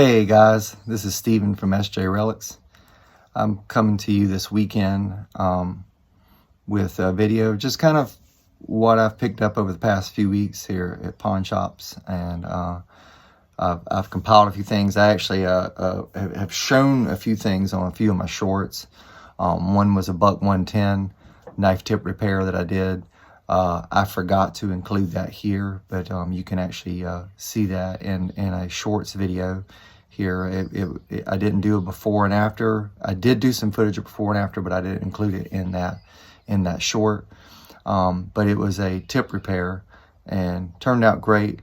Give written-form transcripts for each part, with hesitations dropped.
Hey guys, this is Steven from SJ Relics. I'm coming to you this weekend with a video, just kind of what I've picked up over the past few weeks here at pawn shops, and I've compiled a few things. I actually have shown a few things on a few of my shorts. One was a buck 110 knife tip repair that I did. I forgot to include that here, but you can actually see that in a shorts video here. I didn't do a before and after. I did do some footage of before and after, but I didn't include it in that short. But it was a tip repair and turned out great.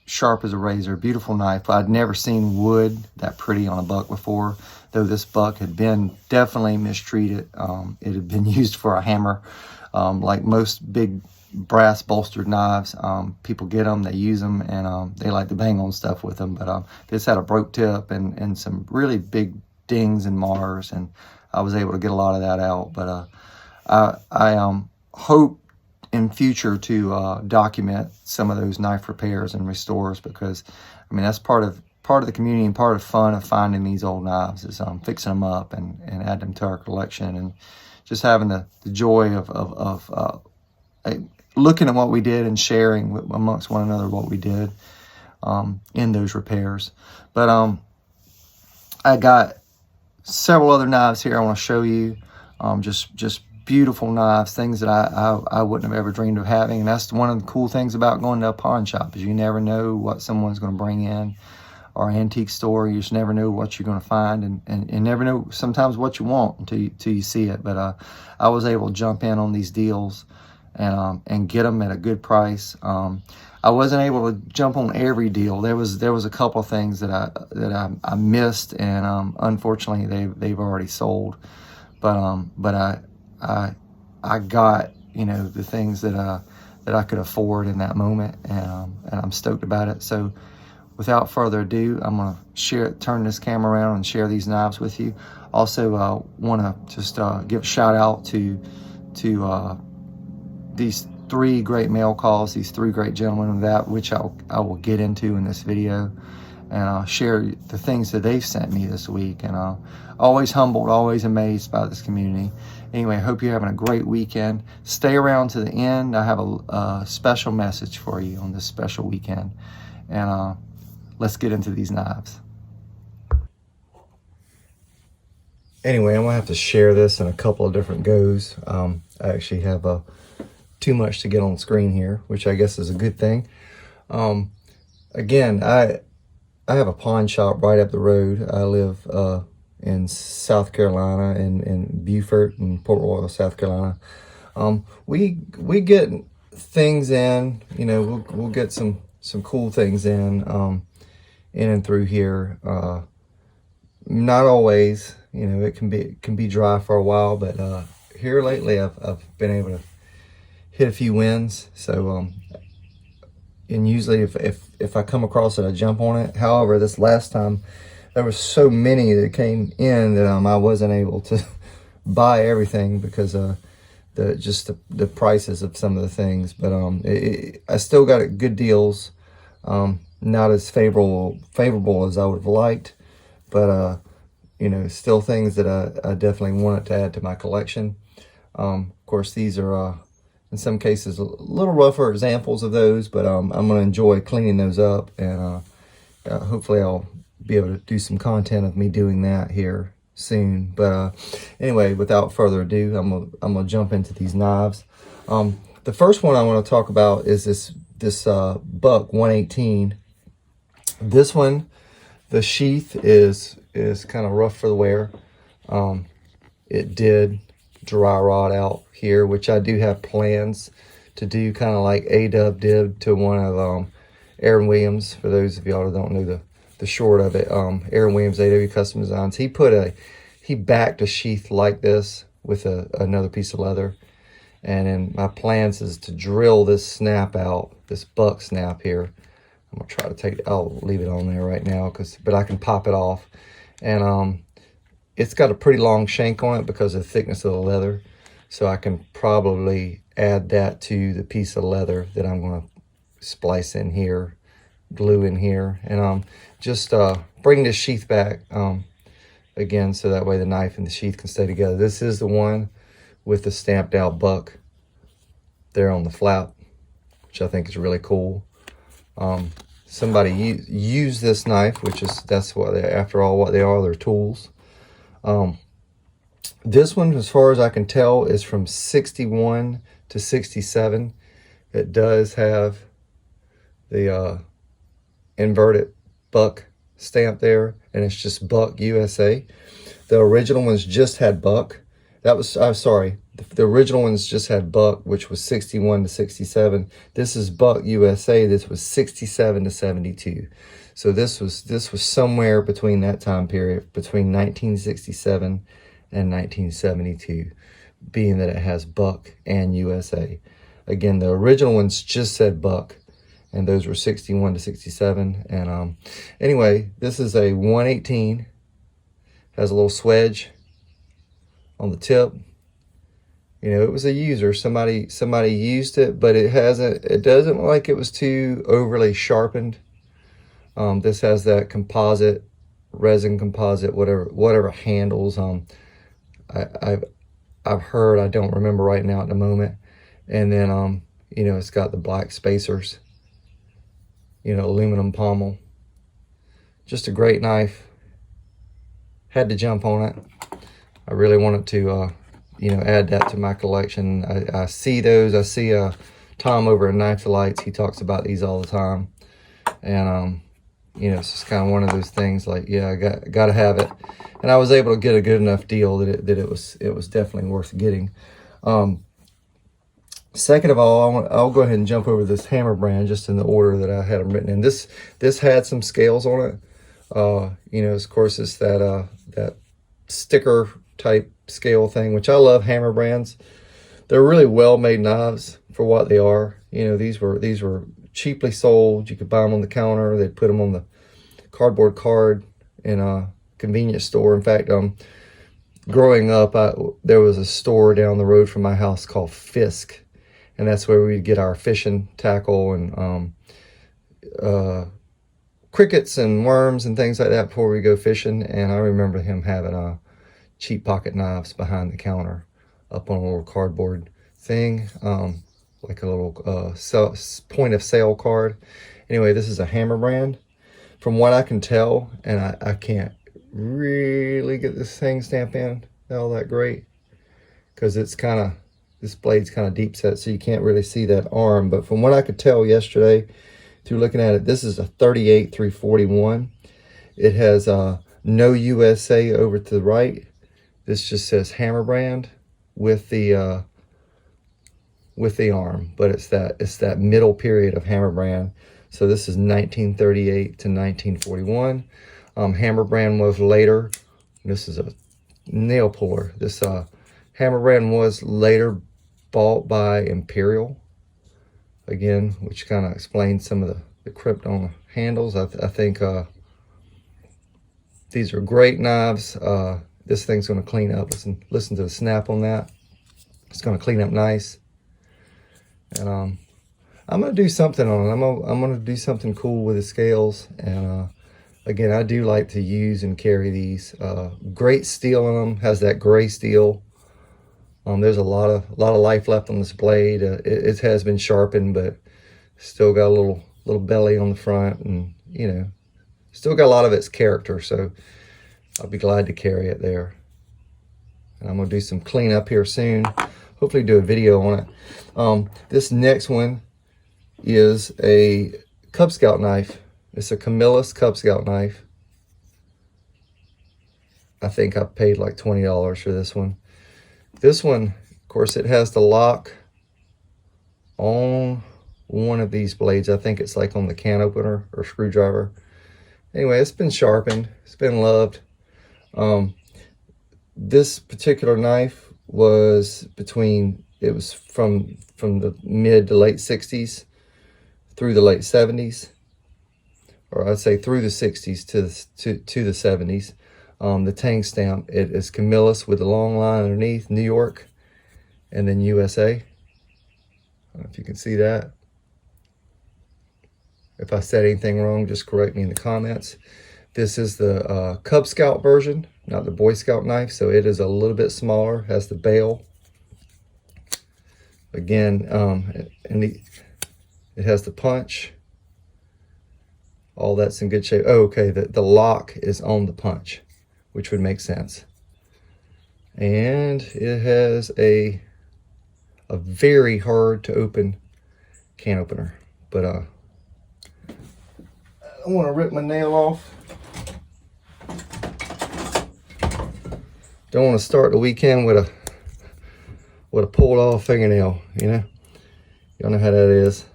Sharp as a razor, beautiful knife. I'd never seen wood that pretty on a buck before, though this buck had been definitely mistreated. It had been used for a hammer. Like most big brass bolstered knives, people get them, they use them, and they like to bang on stuff with them. But this had a broke tip and some really big dings and mars, and I was able to get a lot of that out. But I hope in future to document some of those knife repairs and restores, because I mean that's part of the community and part of the fun of finding these old knives is fixing them up and add them to our collection, and just having the joy of looking at what we did and sharing amongst one another what we did in those repairs. But I got several other knives here I want to show you. Just beautiful knives, things that I wouldn't have ever dreamed of having. And that's one of the cool things about going to a pawn shop, is you never know what someone's going to bring in, or an antique store. You just never know what you're going to find, and never know sometimes what you want until you see it. But I was able to jump in on these deals and get them at a good price. I wasn't able to jump on every deal. There was a couple of things that I missed, and unfortunately they've already sold. But I got, you know, the things that I could afford in that moment, and I'm stoked about it. So without further ado, I'm going to turn this camera around and share these knives with you. Also, want to just give a shout out to these three great mail calls, these three great gentlemen, which I will get into in this video, and I'll share the things that they've sent me this week. And always humbled, always amazed by this community. Anyway, I hope you're having a great weekend. Stay around to the end. I have a special message for you on this special weekend. And let's get into these knives. Anyway, I'm gonna have to share this in a couple of different goes. I actually have too much to get on screen here, which I guess is a good thing. Again, I have a pawn shop right up the road. I live in South Carolina, in Beaufort and Port Royal, South Carolina. We get things in, you know, we'll get some cool things in and through here. Not always, you know, it can be dry for a while, but here lately I've been able to hit a few wins. So and usually if I come across it, I jump on it. However, this last time there were so many that came in that I wasn't able to buy everything because the prices of some of the things. But I still got good deals. Not as favorable as I would have liked, but you know, still things that I definitely wanted to add to my collection. Of course, these are in some cases a little rougher examples of those, but I'm going to enjoy cleaning those up, and hopefully I'll be able to do some content of me doing that here soon. But anyway, without further ado, I'm gonna jump into these knives. The first one I want to talk about is this buck 118. This one, the sheath is kind of rough for the wear. It did dry rot out here, which I do have plans to do, kind of like A-Dub did to one of Aaron Williams. For those of y'all that don't know the short of it, Aaron Williams, AW Custom Designs, he backed a sheath like this with another piece of leather. And then my plans is to drill this snap out, this buck snap here. I'm gonna try to I'll leave it on there right now, but I can pop it off. And it's got a pretty long shank on it because of the thickness of the leather. So I can probably add that to the piece of leather that I'm gonna splice in here glue in here, and just bring this sheath back again, so that way the knife and the sheath can stay together. This is the one with the stamped out buck there on the flap, which I think is really cool. Somebody used this knife, that's what they, after all, what they are, they're tools. This one, as far as I can tell, is from 61 to 67. It does have the inverted buck stamp there, and it's just Buck USA. The original ones just had buck. That was, I'm sorry, the original ones just had buck, which was 61 to 67. This is Buck USA. This was 67 to 72. So this was somewhere between that time period, between 1967 and 1972, being that it has buck and USA. Again, the original ones just said buck, and those were 61 to 67. And anyway, this is a 118. Has a little swedge on the tip. You know, it was a user. Somebody used it, but it doesn't look like it was too overly sharpened. This has that composite, resin composite, whatever handles. I've heard, I don't remember right now at the moment. And then you know, it's got the black spacers. You know, aluminum pommel. Just a great knife. Had to jump on it. I really wanted to, you know, add that to my collection. I see those. I see Tom over at Knife Delights. He talks about these all the time, and you know, it's just kind of one of those things. Like, yeah, I got to have it, and I was able to get a good enough deal that it was definitely worth getting. Second of all, I'll go ahead and jump over this hammer brand just in the order that I had them written in. This had some scales on it. You know, of course, it's that sticker type scale thing, which I love. Hammer brands, they're really well made knives for what they are. You know, these were cheaply sold. You could buy them on the counter. They'd put them on the cardboard card in a convenience store. In fact, growing up, there was a store down the road from my house called Fisk, and that's where we'd get our fishing tackle and crickets and worms and things like that before we go fishing. And I remember him having cheap pocket knives behind the counter up on a little cardboard thing, like a little point of sale card. Anyway, this is a hammer brand. From what I can tell, and I can't really get this thing stamped in all that great, because this blade's kind of deep set, so you can't really see that arm. But from what I could tell yesterday through looking at it, this is a 38-341. It has no USA over to the right. This just says hammer brand with the arm, but it's that middle period of hammer brand. So this is 1938 to 1941. Hammer brand was later. This is a nail puller. This hammer brand was later bought by Imperial, again, which kind of explains some of the crypt on the handles. I think these are great knives. This thing's going to clean up. Listen to the snap on that. It's going to clean up nice. And I'm going to do something on it. I'm going to do something cool with the scales. And again, I do like to use and carry these. Great steel in them. Has that gray steel. There's a lot of life left on this blade. It has been sharpened, but still got a little belly on the front, and you know, still got a lot of its character. So I'll be glad to carry it there. And I'm gonna do some cleanup here soon. Hopefully do a video on it. This next one is a Cub Scout knife. It's a Camillus Cub Scout knife. I think I paid like $20 for this one. This one, of course, it has the lock on one of these blades. I think it's like on the can opener or screwdriver. Anyway, it's been sharpened. It's been loved. This particular knife was from the mid to late 60s through the late 70s, or I'd say through the 60s to the 70s. The tang stamp, it is Camillus with a long line underneath, New York, and then USA. I don't know if you can see that. If I said anything wrong, just correct me in the comments. This is the Cub Scout version, not the Boy Scout knife, so it is a little bit smaller, has the bail. Again, it has the punch. All that's in good shape. Oh, okay, the lock is on the punch, which would make sense. And it has a very hard to open can opener. But I don't want to rip my nail off. Don't want to start the weekend with a pulled off fingernail, you know? Y'all know how that is.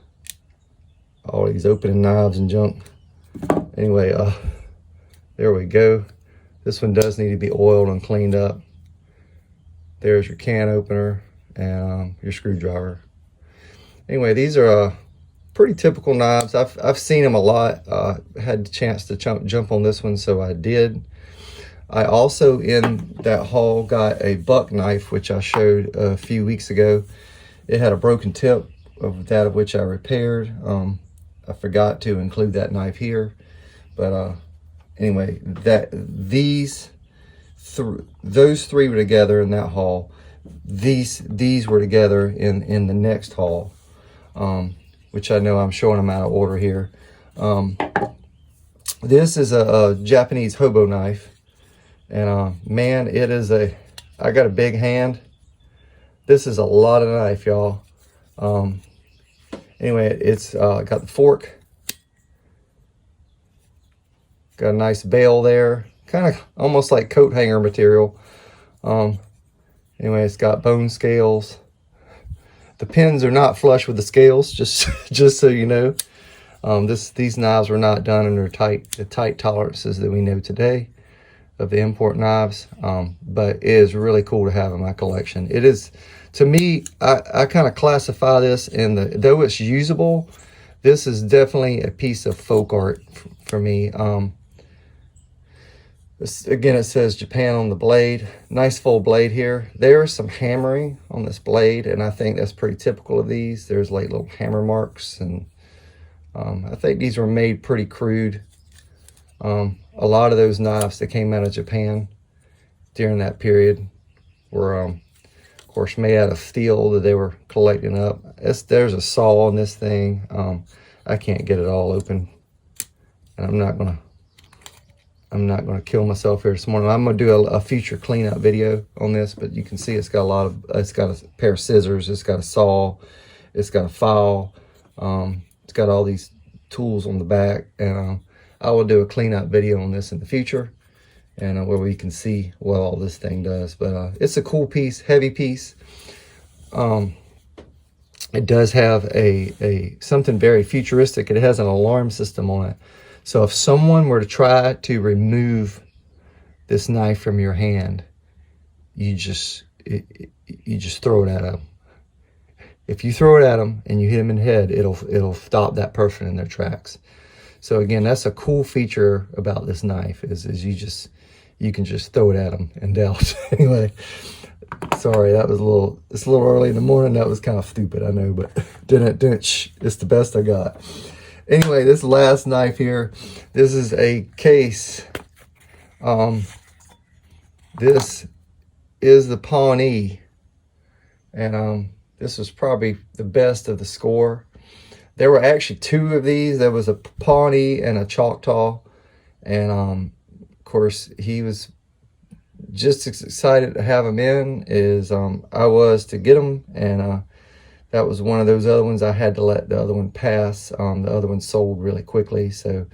All these opening knives and junk. Anyway, there we go. This one does need to be oiled and cleaned up. There's your can opener and your screwdriver. Anyway, these are pretty typical knives. I've seen them a lot. Had the chance to jump on this one, so I did. I also, in that haul, got a buck knife, which I showed a few weeks ago. It had a broken tip of that of which I repaired. I forgot to include that knife here. But anyway, those three were together in that haul. These were together in the next haul, which I know I'm showing them out of order here. This is a Japanese hobo knife, and man, it is I got a big hand. This is a lot of knife, y'all. Anyway, it's got the fork. Got a nice bail there, kind of almost like coat hanger material. Anyway, it's got bone scales. The pins are not flush with the scales, just so you know. These knives were not done under the tight tolerances that we know today of the import knives. But it is really cool to have in my collection. It is, to me, I kind of classify this in though it's usable, this is definitely a piece of folk art for me. Again, it says Japan on the blade. Nice full blade here. There's some hammering on this blade, and I think that's pretty typical of these. There's like little hammer marks, and I think these were made pretty crude. A lot of those knives that came out of Japan during that period were, of course, made out of steel that they were collecting up. There's a saw on this thing. I can't get it all open, and I'm not gonna kill myself here this morning. I'm gonna do a future cleanup video on this, but you can see it's got it's got a pair of scissors, it's got a saw, it's got a file, it's got all these tools on the back, and I will do a cleanup video on this in the future, and where we can see what all this thing does. But it's a cool piece, heavy piece. It does have something very futuristic. It has an alarm system on it. So if someone were to try to remove this knife from your hand, you just throw it at them. If you throw it at them and you hit them in the head, it'll stop that person in their tracks. So again, that's a cool feature about this knife is you can just throw it at them and doubt. Anyway, sorry, that was it's a little early in the morning. That was kind of stupid, I know, but it's the best I got. Anyway, this last knife here, this is a case. This is the Pawnee, and this was probably the best of the score. There were actually two of these. There was a Pawnee and a Choctaw, and of course he was just as excited to have them in as I was to get them, and that was one of those other ones I had to let the other one pass. The other one sold really quickly, so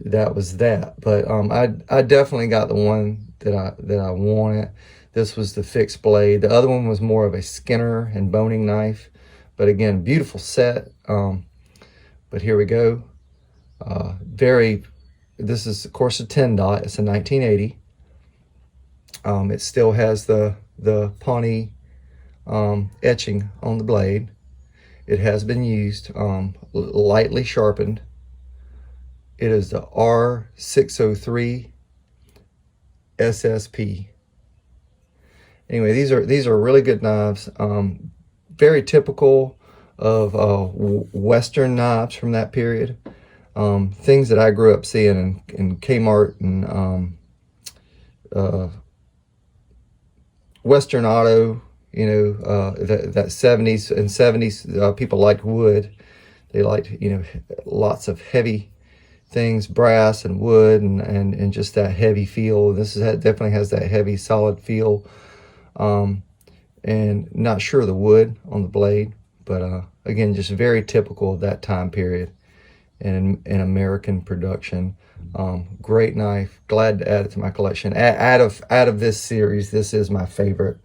that was that. But I definitely got the one that I wanted. This was the fixed blade. The other one was more of a skinner and boning knife. But again, beautiful set. But here we go. This is of course a 10 dot. It's a 1980. It still has the Pawnee etching on the blade. It has been used, lightly sharpened. It is the R603 SSP. Anyway, these are really good knives. Very typical of Western knives from that period. things that I grew up seeing in Kmart and Western Auto, you know, that 70s and 70s, people liked wood. They liked, you know, lots of heavy things, brass and wood, and just that heavy feel. This definitely has that heavy, solid feel. And not sure of the wood on the blade, but again, just very typical of that time period and in American production. Great knife. Glad to add it to my collection. Out of this series, this is my favorite,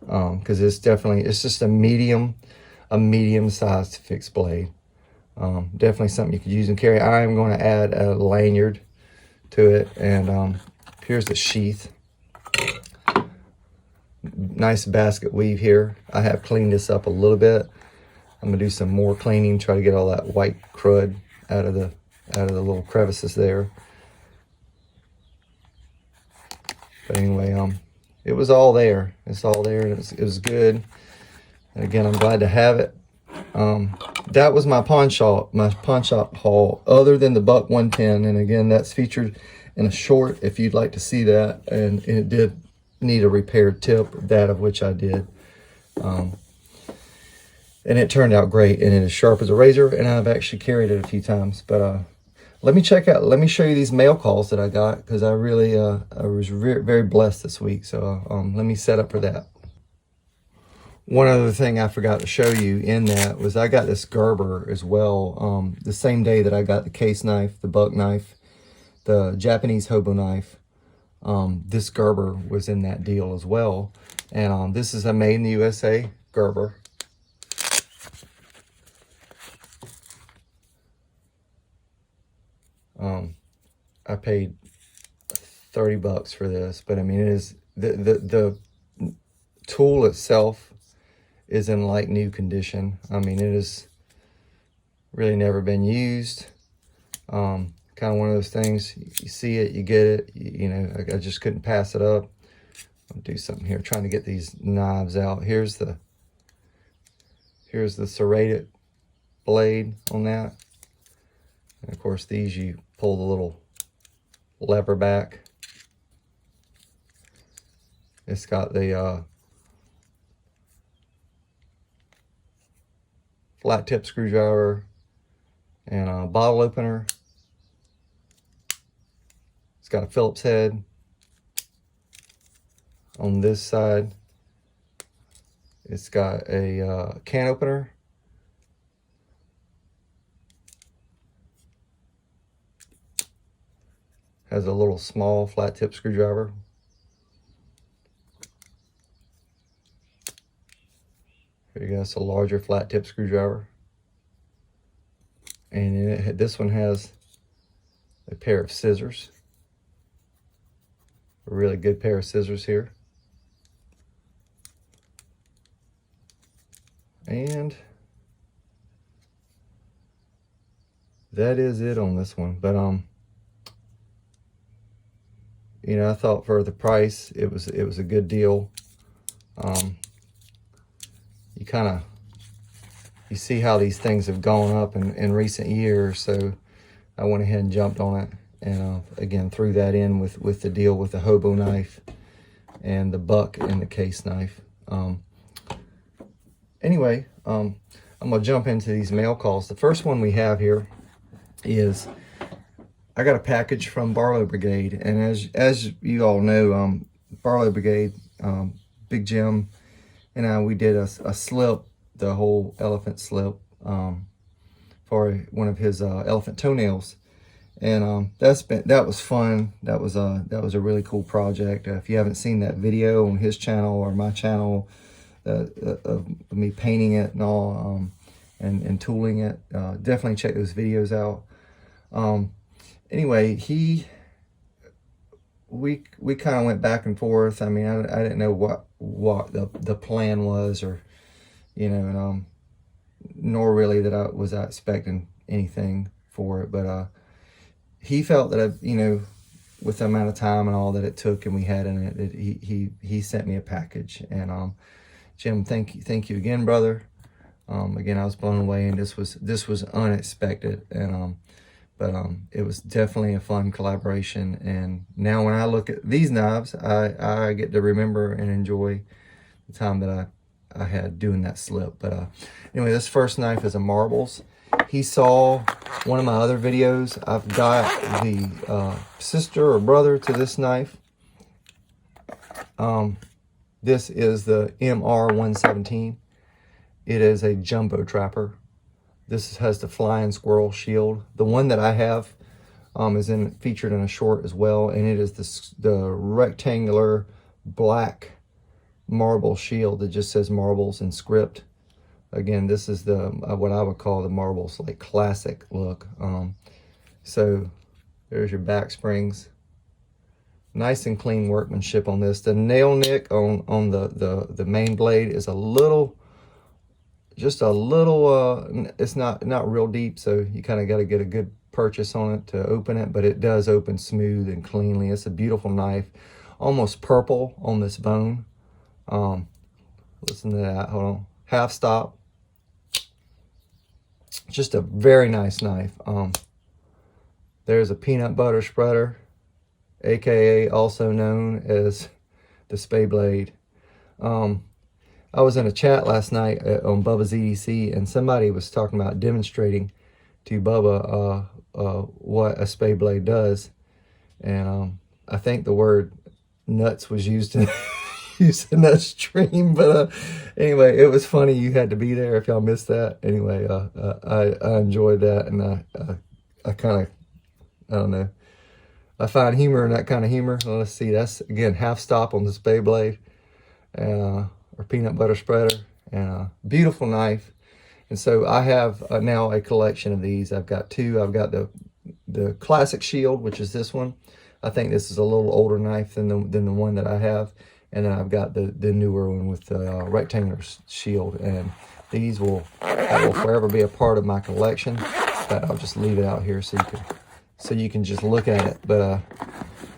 because it's just a medium-sized fixed blade. Definitely something you could use and carry. I am going to add a lanyard to it, and here's the sheath. Nice basket weave here. I have cleaned this up a little bit. I'm gonna do some more cleaning, try to get all that white crud out of the little crevices there. But anyway, it was all there. It's all there, and it was good. And again, I'm glad to have it. That was my pawn shop haul, other than the Buck 110. And again, that's featured in a short if you'd like to see that. And it did need a repaired tip, that of which I did. And it turned out great, and it is sharp as a razor, and I've actually carried it a few times. But let me show you these mail calls that I got, because I really I was very blessed this week. So let me set up for that. One other thing I forgot to show you in that was I got this Gerber as well, the same day that I got the case knife, the Buck knife, the Japanese Hobo Knife. This Gerber was in that deal as well. And this is a made in the USA Gerber. I paid $30 for this, but I mean, it is the tool itself is in like new condition. I mean, it is really never been used. Kind of one of those things, you see it, you get it, you know, I just couldn't pass it up. I'll do something here, trying to get these knives out. Here's the serrated blade on that. And of course, these, you pull the little lever back. It's got the flat tip screwdriver and a bottle opener. It's got a Phillips head on this side. It's got a can opener. Has a little small flat tip screwdriver. Here you go, it's a larger flat tip screwdriver. And this one has a pair of scissors. A really good pair of scissors here. And that is it on this one. But you know, I thought for the price, it was a good deal. You see how these things have gone up in recent years, so I went ahead and jumped on it, and again threw that in with the deal with the Hobo knife and the Buck and the case knife. Anyway, I'm gonna jump into these mail calls. The first one we have here is, I got a package from Barlo Brigade, and as you all know, Barlo Brigade, Big Jim and we did a slip, the whole elephant slip, for one of his elephant toenails, and that was fun. That was a really cool project. If you haven't seen that video on his channel or my channel, of me painting it and all, and tooling it, definitely check those videos out. Anyway, we kind of went back and forth. I mean, I didn't know what the plan was, or, you know, and nor really that I was expecting anything for it. But he felt that you know, with the amount of time and all that it took and we had in it, he sent me a package. And Jim, thank you again, brother. Again, I was blown away, and this was unexpected. And But it was definitely a fun collaboration. And now when I look at these knives, I get to remember and enjoy the time that I had doing that slip. But anyway, this first knife is a marbles. He saw one of my other videos. I've got the sister or brother to this knife. This is the MR117. It is a jumbo trapper. This has the flying squirrel shield. The one that I have is featured in a short as well, and it is the rectangular black marble shield that just says marbles in script. Again, this is the what I would call the marbles like classic look. So there's your back springs. Nice and clean workmanship on this. The nail nick on the main blade is just a little, it's not real deep, so you kind of got to get a good purchase on it to open it, but it does open smooth and cleanly. It's a beautiful knife, almost purple on this bone. Listen to that, hold on. Half stop. Just a very nice knife. There's a peanut butter spreader, aka also known as the Spay Blade. I was in a chat last night on Bubbas EDC, and somebody was talking about demonstrating to Bubba what a Spay Blade does. And I think the word nuts was used in, used in that stream. But anyway, it was funny. You had to be there if y'all missed that. Anyway, I enjoyed that, and I kind of, I don't know. I find humor in that kind of humor. Well, let's see. That's, again, half stop on the Spay Blade. And or peanut butter spreader, and a beautiful knife. And so I have now a collection of these. I've got two. I've got the classic shield, which is this one. I think this is a little older knife than the one that I have. And then I've got the newer one with the rectangular shield. And these will forever be a part of my collection. But I'll just leave it out here so you can just look at it. But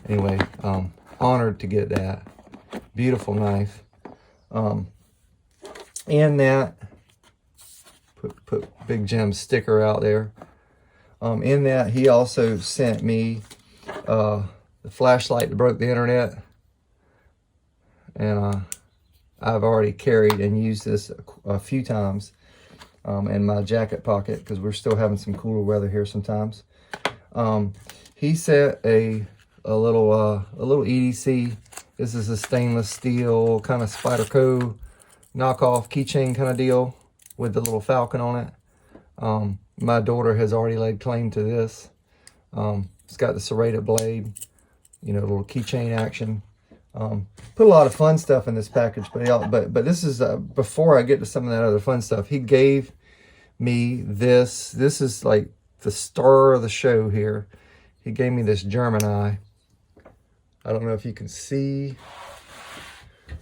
anyway, honored to get that beautiful knife. And that put Big Jim's sticker out there. In that, he also sent me the flashlight that broke the internet, and I've already carried and used this a few times in my jacket pocket because we're still having some cooler weather here sometimes. He sent a little EDC. This is a stainless steel kind of Spyderco knockoff keychain kind of deal with the little falcon on it. My daughter has already laid claim to this. It's got the serrated blade, you know, little keychain action. Put a lot of fun stuff in this package, but this is before I get to some of that other fun stuff. He gave me this. This is like the star of the show here. He gave me this German eye. I don't know if you can see.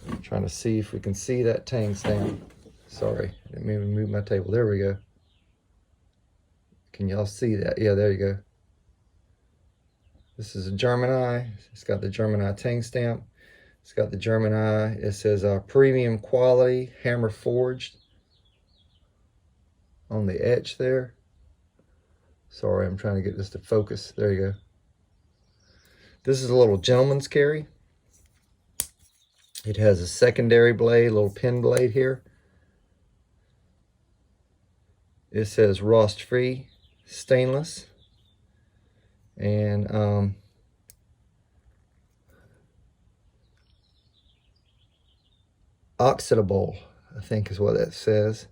I'm trying to see if we can see that tang stamp. Sorry, let me move my table. There we go. Can y'all see that? Yeah, there you go. This is a German eye. It's got the German eye tang stamp. It's got the German eye. It says premium quality, hammer forged on the edge there. Sorry, I'm trying to get this to focus. There you go. This is a little gentleman's carry. It has a secondary blade, a little pin blade here. It says rust free, stainless, and oxidable, I think is what that says.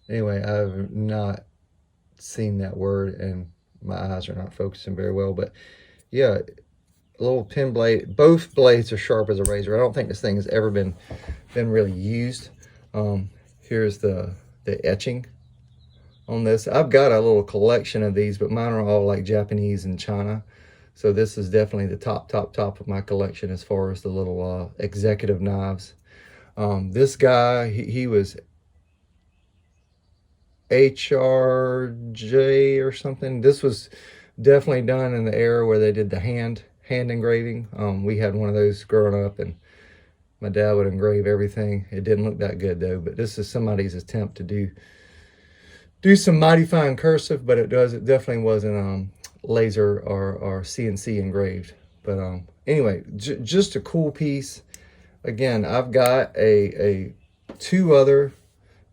Anyway, I've not seen that word and my eyes are not focusing very well, but yeah, a little pin blade. Both blades are sharp as a razor. I don't think this thing has ever been really used. Here's the etching on this. I've got a little collection of these, but mine are all like Japanese and China. So this is definitely the top of my collection as far as the little executive knives. This guy, he was HRJ or something. This was definitely done in the era where they did the hand engraving. We had one of those growing up, and my dad would engrave everything. It didn't look that good though, but this is somebody's attempt to do do some mighty fine cursive, but it definitely wasn't laser or CNC engraved. But anyway, just a cool piece. Again, I've got a two other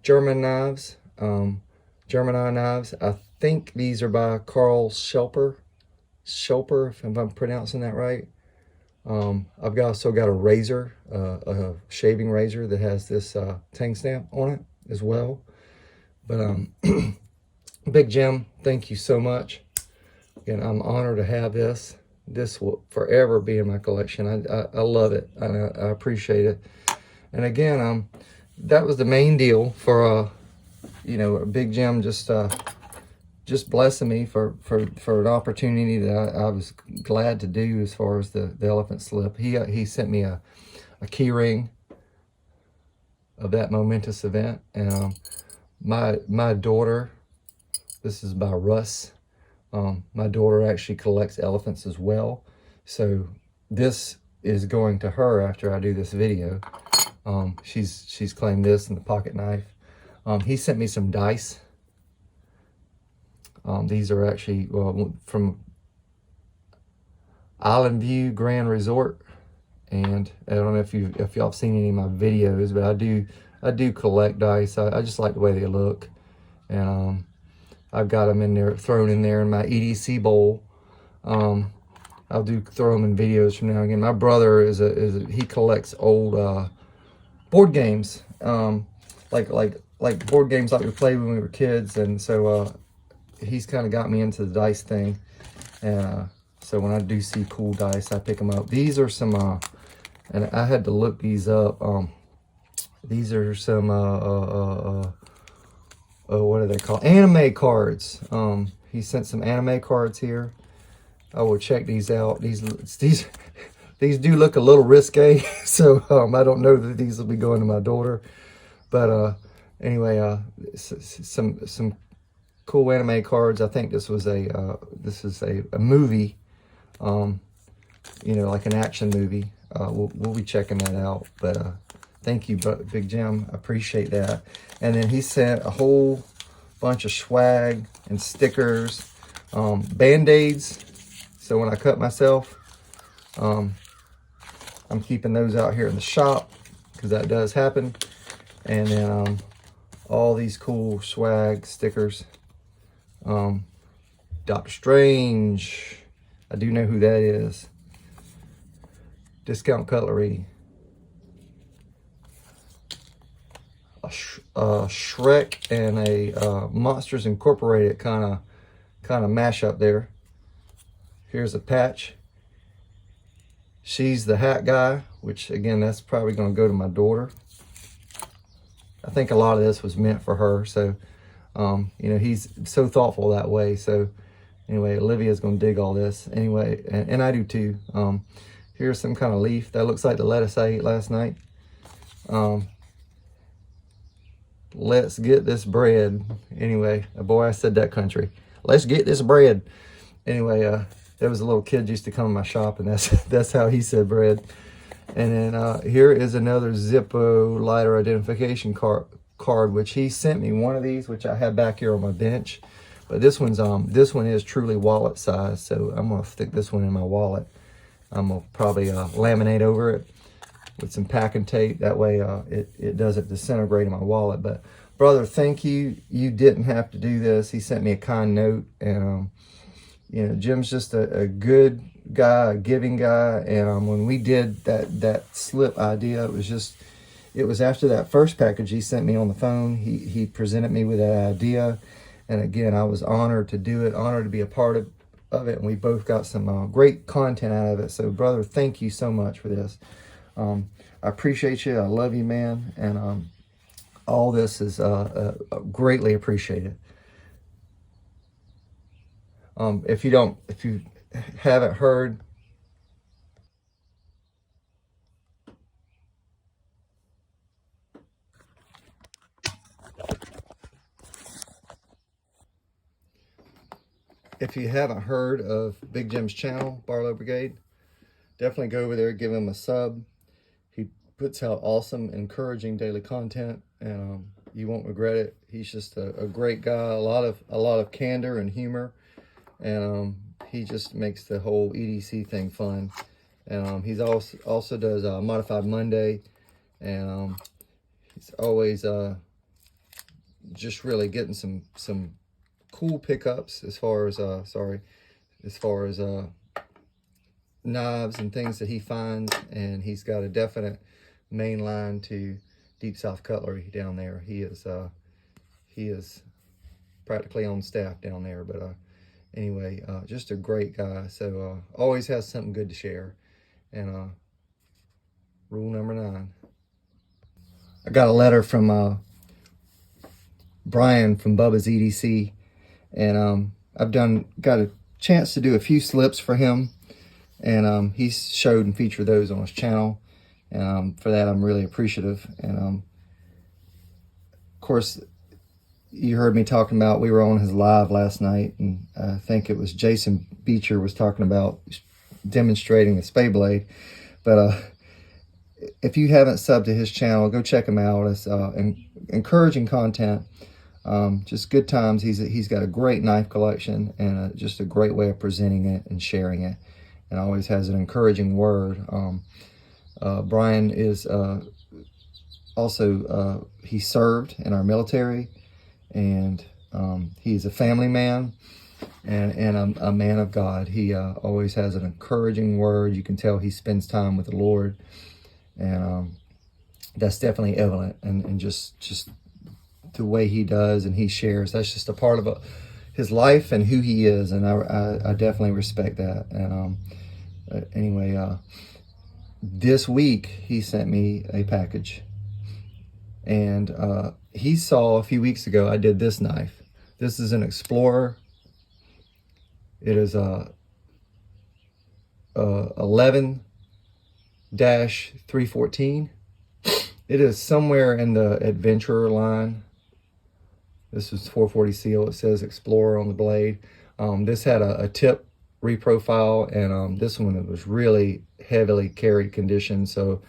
German knives, German knives. I think these are by Carl Schelper, if I'm pronouncing that right. I've also got a razor, a shaving razor that has this tang stamp on it as well. But Big Jim, thank you so much. Again, I'm honored to have this. This will forever be in my collection. I love it, and I appreciate it. And again, that was the main deal for you know, Big Jim just blessing me for an opportunity that I was glad to do as far as the elephant slip. He sent me a key ring of that momentous event, and my daughter, this is by Russ. My daughter actually collects elephants as well, so this is going to her after I do this video. She's claimed this and the pocket knife. He sent me some dice. These are actually from Island View Grand Resort, and I don't know if y'all have seen any of my videos, but I do collect dice. I just like the way they look, and I've got them in there, thrown in there in my EDC bowl. I'll throw them in videos from now and again. My brother he collects old board games, like board games like we played when we were kids, and so he's kind of got me into the dice thing. And so when I do see cool dice, I pick them up. These are some, and I had to look these up. These are some what are they called? Anime cards. He sent some anime cards here. I will check these out. These do look a little risque, so I don't know that these will be going to my daughter. But anyway, some cool anime cards. I think this was this is a movie, you know, like an action movie. We'll be checking that out. But thank you, Big Jim. I appreciate that. And then he sent a whole bunch of swag and stickers, Band-Aids. So when I cut myself, I'm keeping those out here in the shop because that does happen. And then all these cool swag stickers. Doctor Strange. I do know who that is. Discount Cutlery. Shrek and a Monsters Incorporated kind of mashup there. Here's a patch. She's the hat guy, which again, that's probably going to go to my daughter. I think a lot of this was meant for her, so you know, he's so thoughtful that way. So anyway, Olivia's going to dig all this anyway, and I do too. Here's some kind of leaf that looks like the lettuce I ate last night. Let's get this bread. Anyway, boy, I said that country. Let's get this bread. Anyway, there was a little kid used to come to my shop, and that's how he said bread. And then here is another Zippo lighter identification card, which he sent me one of these, which I have back here on my bench. But this one is truly wallet size, so I'm gonna stick this one in my wallet. I'm gonna probably laminate over it with some packing tape. That way it doesn't disintegrate in my wallet. But brother, thank you. You didn't have to do this. He sent me a kind note, and you know, Jim's just a good guy, a giving guy. And when we did that slip idea, it was after that first package he sent me on the phone. He presented me with that idea, and again, I was honored to do it, honored to be a part of it, and we both got some great content out of it. So brother, thank you so much for this. I appreciate you. I love you, man. And all this is greatly appreciated. If you haven't heard, of Big Jim's channel, Barlo Brigade, definitely go over there, give him a sub. He puts out awesome, encouraging daily content, and you won't regret it. He's just a great guy, a lot of candor and humor, and he just makes the whole EDC thing fun. And he's also does Modified Monday, and he's always just really getting some cool pickups as far as knives and things that he finds. And he's got a definite main line to Deep South Cutlery down there. He is practically on staff down there. But anyway, just a great guy. So always has something good to share. And rule number 9. I got a letter from Brian from Bubbas EDC, and I've got a chance to do a few slips for him, and he's showed and featured those on his channel, and for that I'm really appreciative. And of course, you heard me talking about, we were on his live last night, and I think it was Jason Beecher was talking about demonstrating the spay blade. But if you haven't subbed to his channel, go check him out. It's encouraging content, just good times. He's got a great knife collection, and just a great way of presenting it and sharing it, and always has an encouraging word. Brian is also he served in our military, and he's a family man and a man of God. He always has an encouraging word. You can tell he spends time with the Lord, and that's definitely evident. And just the way he does and he shares, that's just a part of his life and who he is, and I definitely respect that. And anyway, this week he sent me a package, and he saw a few weeks ago I did this knife. This is an Explorer. It is 11-314. It is somewhere in the Adventurer line. This is 440 seal. It says Explorer on the blade. This had a tip reprofile, and this one was really heavily carried condition. So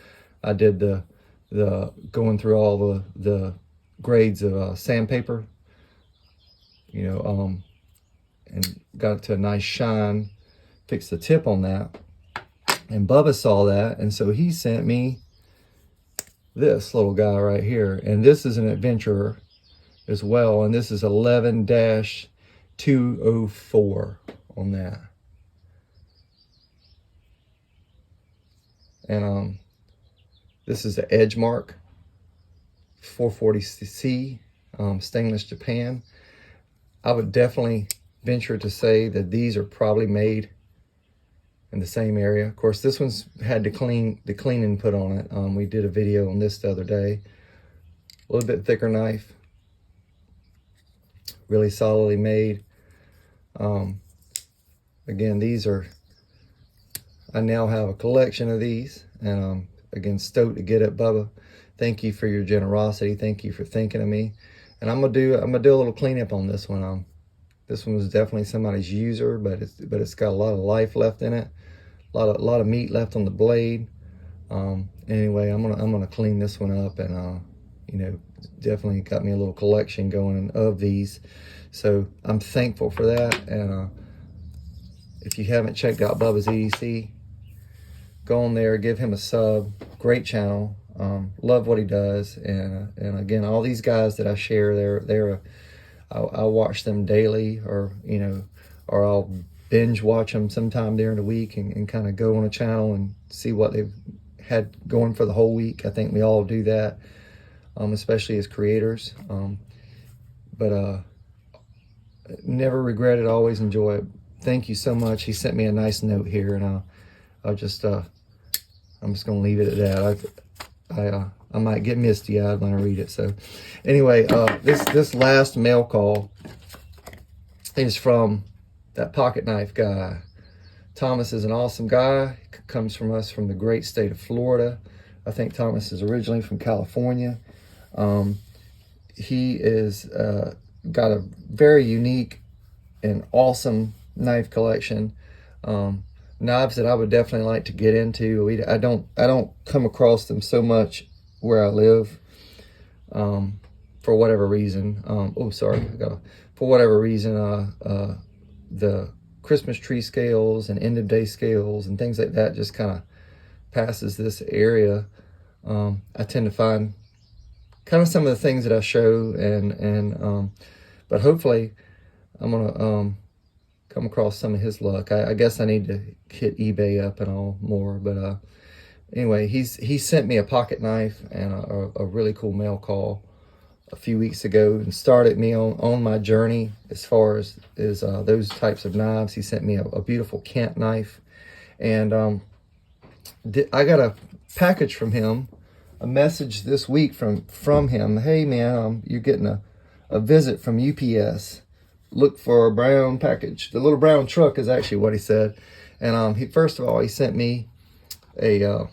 I did the going through all the grades of sandpaper, and got it to a nice shine, fixed the tip on that. And Bubba saw that, and so he sent me this little guy right here. And this is an Adventurer as well, and this is 11-204 on that. And this is the Edge Mark 440C, stainless Japan. I would definitely venture to say that these are probably made in the same area. Of course, this one's had the cleaning put on it. We did a video on this the other day. A little bit thicker knife, really solidly made. Again, these are, I now have a collection of these, and again, stoked to get it, Bubba. Thank you for your generosity. Thank you for thinking of me. And I'm gonna do a little cleanup on this one. This one was definitely somebody's user, but it's got a lot of life left in it, a lot of meat left on the blade. Anyway, I'm gonna clean this one up, and definitely got me a little collection going of these. So I'm thankful for that. And if you haven't checked out Bubbas EDC, go on there, give him a sub. Great channel. Love what he does. And again, all these guys that I share, I watch them daily, or I'll binge watch them sometime during the week, and kind of go on a channel and see what they've had going for the whole week. I think we all do that, especially as creators. But never regret it, always enjoy it. Thank you so much. He sent me a nice note here, and I'm just gonna leave it at that. I might get misty-eyed when I read it. So anyway, this last mail call is from that pocket knife guy. Thomas is an awesome guy. Comes from us from the great state of Florida. I think Thomas is originally from California. He is got a very unique and awesome knife collection. Knives that I would definitely like to get into. I don't come across them so much where I live, for for whatever reason, for whatever reason, the Christmas tree scales and end of day scales and things like that just kind of passes this area. I tend to find kind of some of the things that I show, but hopefully I'm gonna come across some of his luck. I guess I need to hit eBay up and all more, but anyway, he sent me a pocket knife and a really cool mail call a few weeks ago and started me on my journey as far as those types of knives. He sent me a beautiful Kent knife, and I got a package from him, a message this week from him. Hey man, you're getting a visit from UPS. Look for a brown package. The little brown truck is actually what he said. And he first of all, he sent me a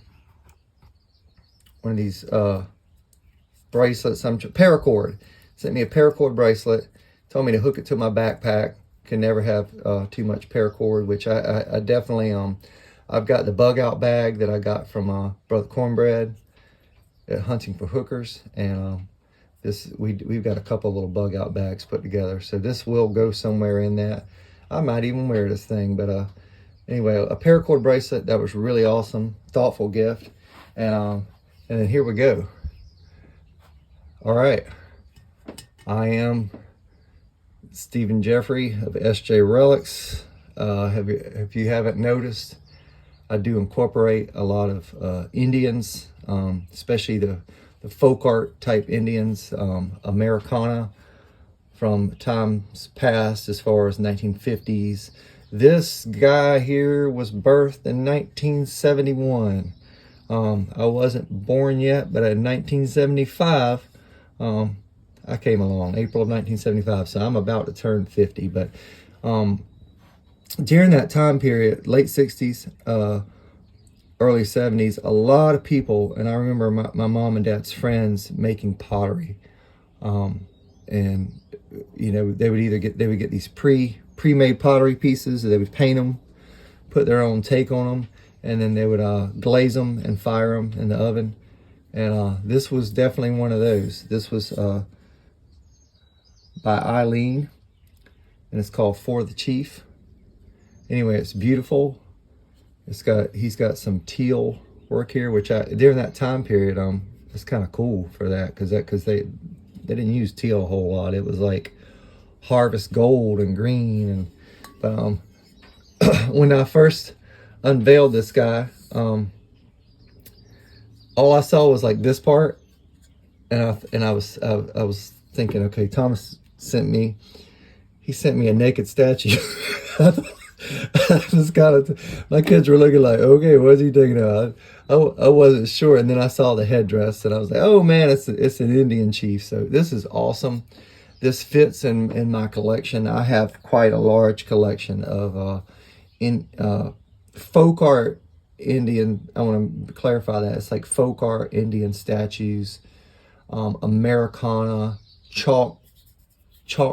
one of these bracelets, some paracord. Sent me a paracord bracelet, told me to hook it to my backpack. Can never have too much paracord, which I definitely I've got the bug out bag that I got from Brother Cornbread at Hunting for Hookers, and we've got a couple little bug out bags put together, so this will go somewhere in that. I might even wear this thing, but anyway, a paracord bracelet that was really awesome, thoughtful gift, and then here we go. All right, I am Stephen Jeffrey of SJ Relics. If you haven't noticed, I do incorporate a lot of Indians, especially the folk art type Indians, Americana from times past as far as 1950s. This guy here was birthed in 1971. I wasn't born yet, but in 1975, I came along, April of 1975, so I'm about to turn 50. But during that time period, late 60s, early 70s, a lot of people, and I remember my mom and dad's friends making pottery, and you know, they would get these pre-made pottery pieces, they would paint them, put their own take on them, and then they would glaze them and fire them in the oven. And this was definitely one of those. This was by Eileen, and it's called For the Chief. Anyway, it's beautiful. He's got some teal work here, which during that time period, it's kind of cool for that, because they didn't use teal a whole lot. It was like harvest gold and green, but when I first unveiled this guy, all I saw was like this part, and I was thinking, okay, Thomas sent me a naked statue. I just my kids were looking like, okay, what's he taking out? I wasn't sure, and then I saw the headdress, and I was like, oh man, it's an Indian chief. So this is awesome. This fits in my collection. I have quite a large collection of folk art Indian. I want to clarify that it's like folk art Indian statues, Americana, chalk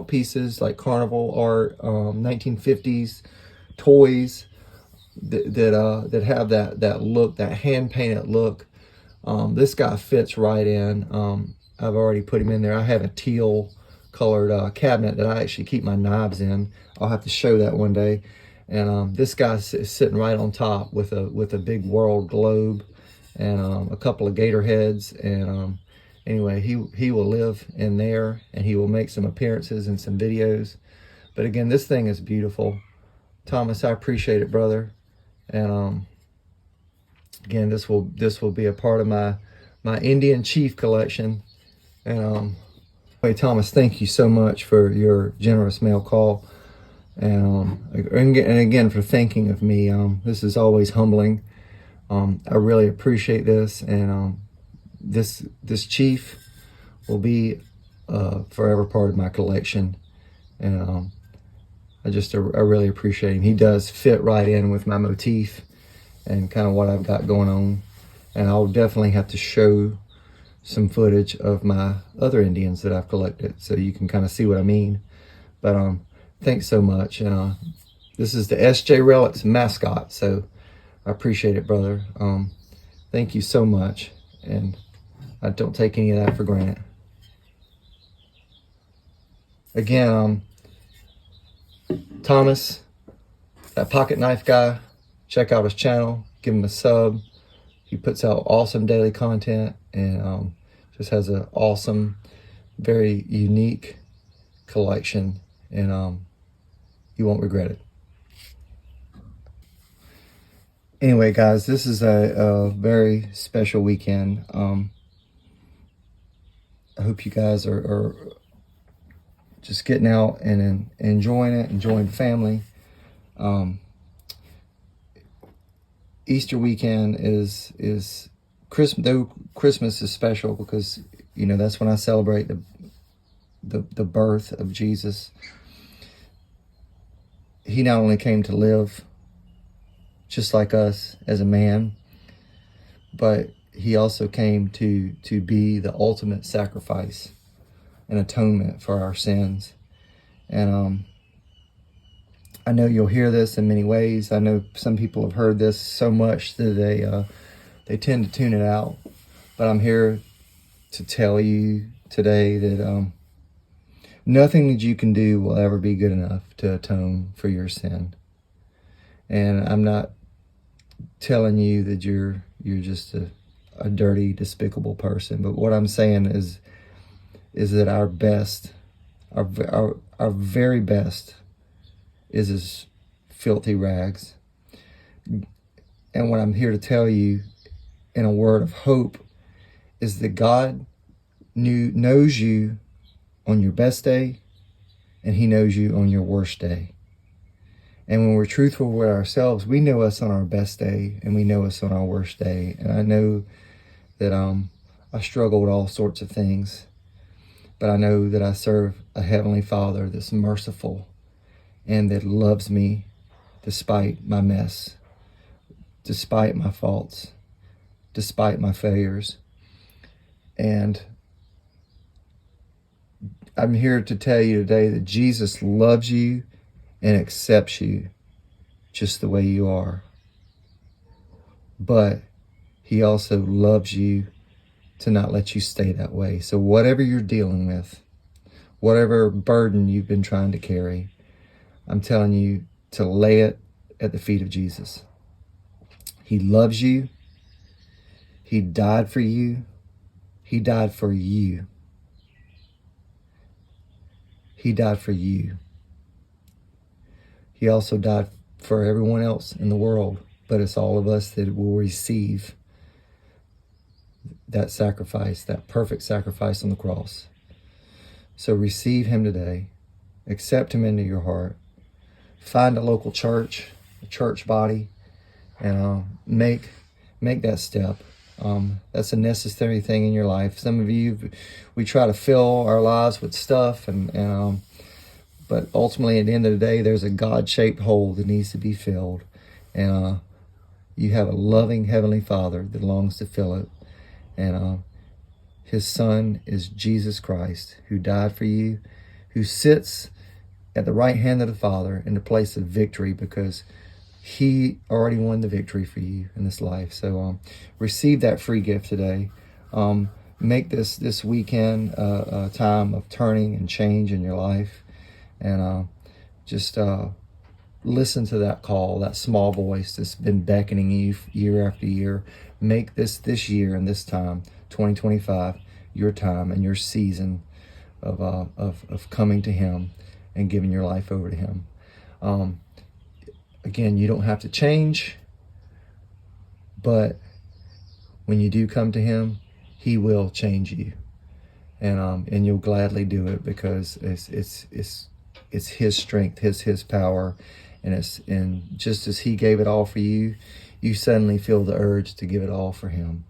pieces like carnival art, 1950s toys that have that look, that hand painted look. This guy fits right in. I've already put him in there. I have a teal colored cabinet that I actually keep my knives in. I'll have to show that one day. And this guy's sitting right on top with a big world globe and a couple of gator heads. And anyway, he will live in there, and he will make some appearances and some videos. But again, this thing is beautiful. Thomas, I appreciate it, brother. And again, this will be a part of my Indian chief collection. And hey, Thomas, thank you so much for your generous mail call, and again for thinking of me. This is always humbling. I really appreciate this, and this chief will be forever part of my collection. And I really appreciate him. He does fit right in with my motif and kind of what I've got going on. And I'll definitely have to show some footage of my other Indians that I've collected, so you can kind of see what I mean. But thanks so much. And this is the SJ Relics mascot, so I appreciate it, brother. Thank you so much, and I don't take any of that for granted. again, Thomas, that pocket knife guy, check out his channel, give him a sub. He puts out awesome daily content and just has an awesome, very unique collection, and you won't regret it. Anyway, guys, this is a very special weekend. I hope you guys are just getting out and enjoying it, enjoying family. Easter weekend is Christmas. Though Christmas is special because, you know, that's when I celebrate the birth of Jesus. He not only came to live just like us as a man, but he also came to be the ultimate sacrifice and atonement for our sins. And I know you'll hear this in many ways. I know some people have heard this so much that they tend to tune it out. But I'm here to tell you today that nothing that you can do will ever be good enough to atone for your sin. And I'm not telling you that you're just a dirty, despicable person. But what I'm saying is that our best, our very best, is as filthy rags. And what I'm here to tell you in a word of hope is that God knows you on your best day, and he knows you on your worst day. And when we're truthful with ourselves, we know us on our best day and we know us on our worst day. And I know that I struggle with all sorts of things, but I know that I serve a Heavenly Father that's merciful and that loves me despite my mess, despite my faults, despite my failures. And I'm here to tell you today that Jesus loves you and accepts you just the way you are. But he also loves you to not let you stay that way. So whatever you're dealing with, whatever burden you've been trying to carry, I'm telling you to lay it at the feet of Jesus. He loves you. He died for you. He died for you. He died for you. He also died for everyone else in the world, but it's all of us that will receive that sacrifice, that perfect sacrifice on the cross. So receive him today. Accept him into your heart. Find a local church, a church body, and make that step. That's a necessary thing in your life. Some of you, we try to fill our lives with stuff, but ultimately at the end of the day, there's a God-shaped hole that needs to be filled. And you have a loving Heavenly Father that longs to fill it. And his Son is Jesus Christ, who died for you, who sits at the right hand of the Father in the place of victory, because he already won the victory for you in this life. So receive that free gift today. Make this weekend a time of turning and change in your life. And just listen to that call, that small voice that's been beckoning you year after year. Make this year and this time, 2025, your time and your season of coming to him and giving your life over to him. Again, you don't have to change, but when you do come to him, he will change you, and you'll gladly do it, because it's his strength, his power, and just as he gave it all for you, you suddenly feel the urge to give it all for him.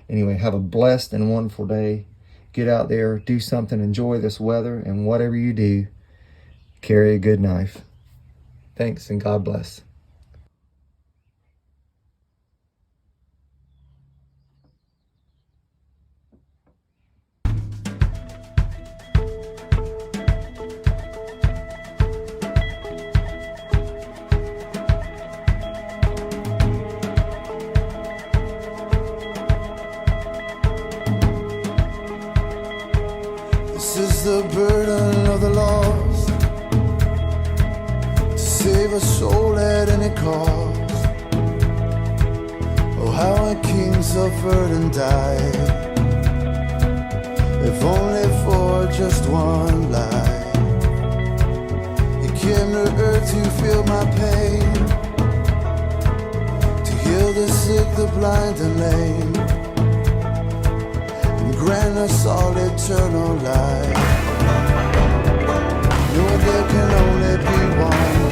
Anyway, have a blessed and wonderful day. Get out there, do something, enjoy this weather, and whatever you do, carry a good knife. Thanks, and God bless. This is the burden of the Lord. a soul at any cost. Oh, how a king suffered and died, if only for just one life. He came to earth to feel my pain, to heal the sick, the blind and lame, and grant us all eternal life. No, there can only be one